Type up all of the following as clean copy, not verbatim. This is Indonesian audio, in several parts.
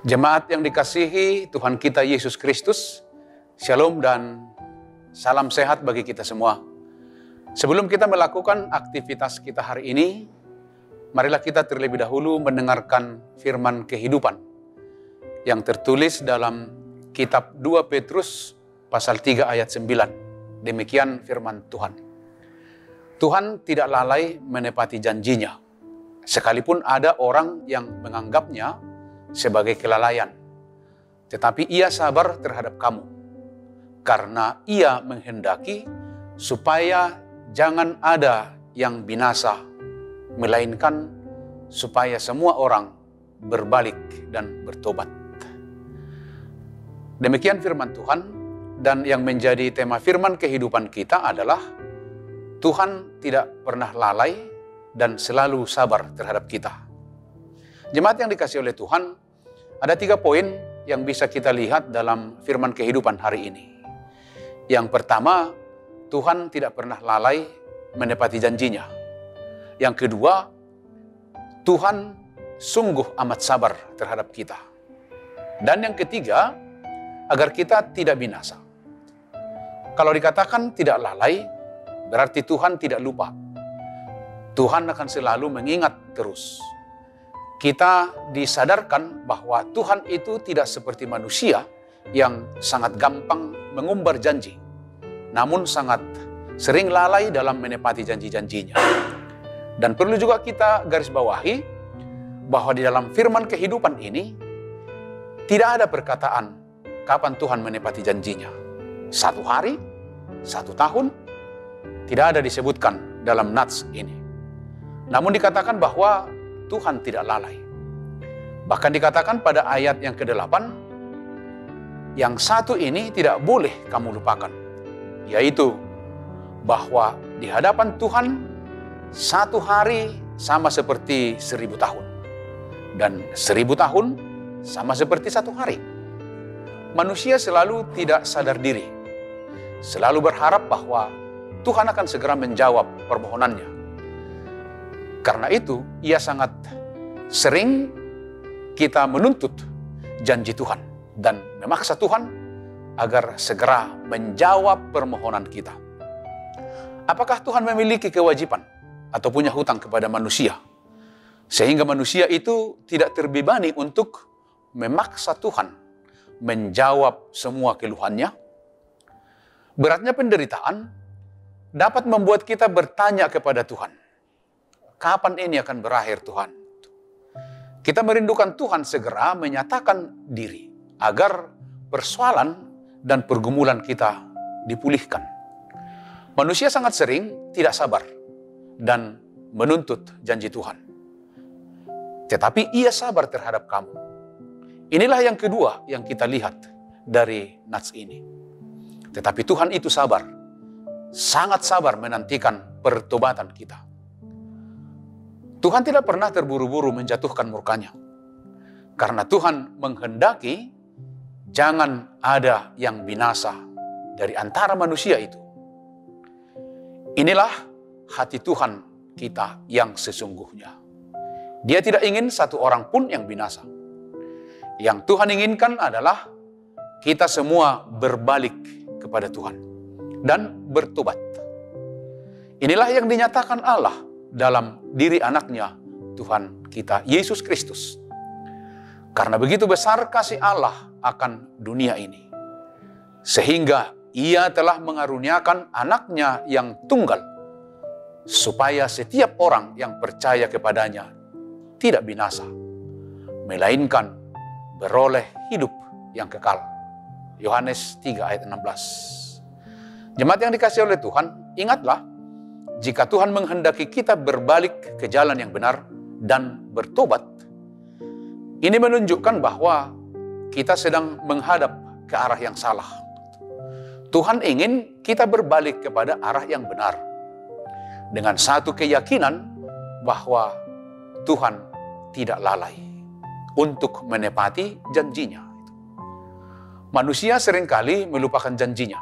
Jemaat yang dikasihi Tuhan kita Yesus Kristus, Shalom dan salam sehat bagi kita semua. Sebelum kita melakukan aktivitas kita hari ini, marilah kita terlebih dahulu mendengarkan firman kehidupan yang tertulis dalam kitab 2 Petrus pasal 3 ayat 9. Demikian firman Tuhan. Tuhan tidak lalai menepati janjinya, sekalipun ada orang yang menganggapnya sebagai kelalaian. Tetapi ia sabar terhadap kamu, karena ia menghendaki supaya jangan ada yang binasa, melainkan supaya semua orang berbalik dan bertobat. Demikian firman Tuhan, dan yang menjadi tema firman kehidupan kita adalah Tuhan tidak pernah lalai dan selalu sabar terhadap kita. Jemaat yang dikasihi oleh Tuhan, ada 3 poin yang bisa kita lihat dalam firman kehidupan hari ini. Yang pertama, Tuhan tidak pernah lalai menepati janjinya. Yang kedua, Tuhan sungguh amat sabar terhadap kita. Dan yang ketiga, agar kita tidak binasa. Kalau dikatakan tidak lalai, berarti Tuhan tidak lupa. Tuhan akan selalu mengingat terus. Kita disadarkan bahwa Tuhan itu tidak seperti manusia yang sangat gampang mengumbar janji, namun sangat sering lalai dalam menepati janji-janjinya. Dan perlu juga kita garis bawahi bahwa di dalam firman kehidupan ini tidak ada perkataan kapan Tuhan menepati janjinya. 1 hari, 1 tahun, tidak ada disebutkan dalam nats ini. Namun dikatakan bahwa Tuhan tidak lalai. Bahkan dikatakan pada ayat yang ke-8, yang satu ini tidak boleh kamu lupakan, yaitu bahwa di hadapan Tuhan 1 hari sama seperti 1000 tahun, dan 1000 tahun sama seperti 1 hari. Manusia selalu tidak sadar diri, selalu berharap bahwa Tuhan akan segera menjawab permohonannya. Karena itu, ia sangat sering kita menuntut janji Tuhan dan memaksa Tuhan agar segera menjawab permohonan kita. Apakah Tuhan memiliki kewajiban atau punya hutang kepada manusia, sehingga manusia itu tidak terbebani untuk memaksa Tuhan menjawab semua keluhannya? Beratnya penderitaan dapat membuat kita bertanya kepada Tuhan, kapan ini akan berakhir Tuhan? Kita merindukan Tuhan segera menyatakan diri agar persoalan dan pergumulan kita dipulihkan. Manusia sangat sering tidak sabar dan menuntut janji Tuhan. Tetapi ia sabar terhadap kamu. Inilah yang kedua yang kita lihat dari nats ini. Tetapi Tuhan itu sabar, sangat sabar menantikan pertobatan kita. Tuhan tidak pernah terburu-buru menjatuhkan murkanya. Karena Tuhan menghendaki jangan ada yang binasa dari antara manusia itu. Inilah hati Tuhan kita yang sesungguhnya. Dia tidak ingin 1 orang pun yang binasa. Yang Tuhan inginkan adalah kita semua berbalik kepada Tuhan dan bertobat. Inilah yang dinyatakan Allah dalam diri anaknya Tuhan kita Yesus Kristus. Karena begitu besar kasih Allah akan dunia ini, sehingga ia telah mengaruniakan anaknya yang tunggal, supaya setiap orang yang percaya kepadanya tidak binasa, melainkan beroleh hidup yang kekal. Yohanes 3 ayat 16. Jemaat yang dikasihi oleh Tuhan, ingatlah, jika Tuhan menghendaki kita berbalik ke jalan yang benar dan bertobat, ini menunjukkan bahwa kita sedang menghadap ke arah yang salah. Tuhan ingin kita berbalik kepada arah yang benar, dengan satu keyakinan bahwa Tuhan tidak lalai untuk menepati janjinya. Manusia seringkali melupakan janjinya,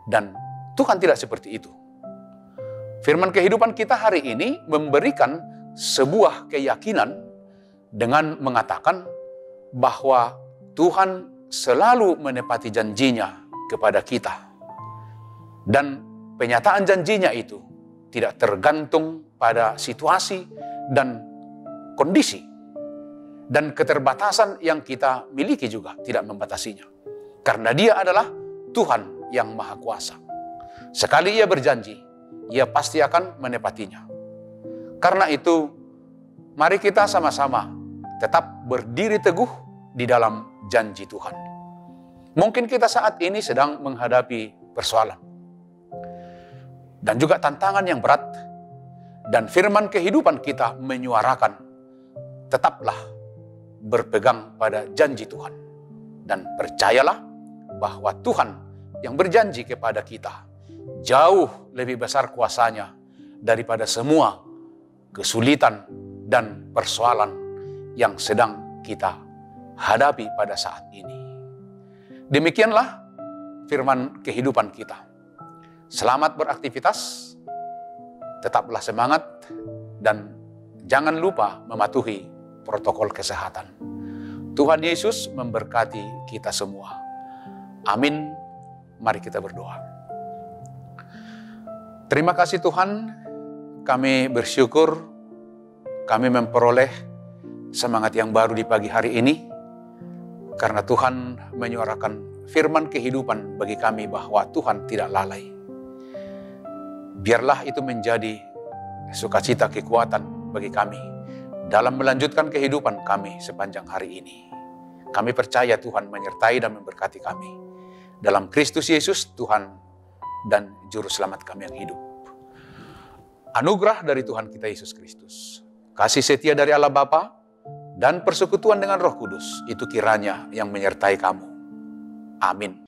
dan Tuhan tidak seperti itu. Firman kehidupan kita hari ini memberikan sebuah keyakinan dengan mengatakan bahwa Tuhan selalu menepati janjinya kepada kita. Dan penyataan janjinya itu tidak tergantung pada situasi dan kondisi. Dan keterbatasan yang kita miliki juga tidak membatasinya. Karena Dia adalah Tuhan yang Maha Kuasa. Sekali Ia berjanji, Ia pasti akan menepatinya. Karena itu, mari kita sama-sama tetap berdiri teguh di dalam janji Tuhan. Mungkin kita saat ini sedang menghadapi persoalan dan juga tantangan yang berat, dan firman kehidupan kita menyuarakan, tetaplah berpegang pada janji Tuhan. Dan percayalah bahwa Tuhan yang berjanji kepada kita jauh lebih besar kuasanya daripada semua kesulitan dan persoalan yang sedang kita hadapi pada saat ini. Demikianlah firman kehidupan kita. Selamat beraktivitas, tetaplah semangat, dan jangan lupa mematuhi protokol kesehatan. Tuhan Yesus memberkati kita semua. Amin. Mari kita berdoa. Terima kasih Tuhan, kami bersyukur kami memperoleh semangat yang baru di pagi hari ini, karena Tuhan menyuarakan firman kehidupan bagi kami bahwa Tuhan tidak lalai. Biarlah itu menjadi sukacita kekuatan bagi kami dalam melanjutkan kehidupan kami sepanjang hari ini. Kami percaya Tuhan menyertai dan memberkati kami. Dalam Kristus Yesus, Tuhan dan Juru Selamat kami yang hidup. Anugerah dari Tuhan kita Yesus Kristus, kasih setia dari Allah Bapa, dan persekutuan dengan Roh Kudus, itu kiranya yang menyertai kamu. Amin.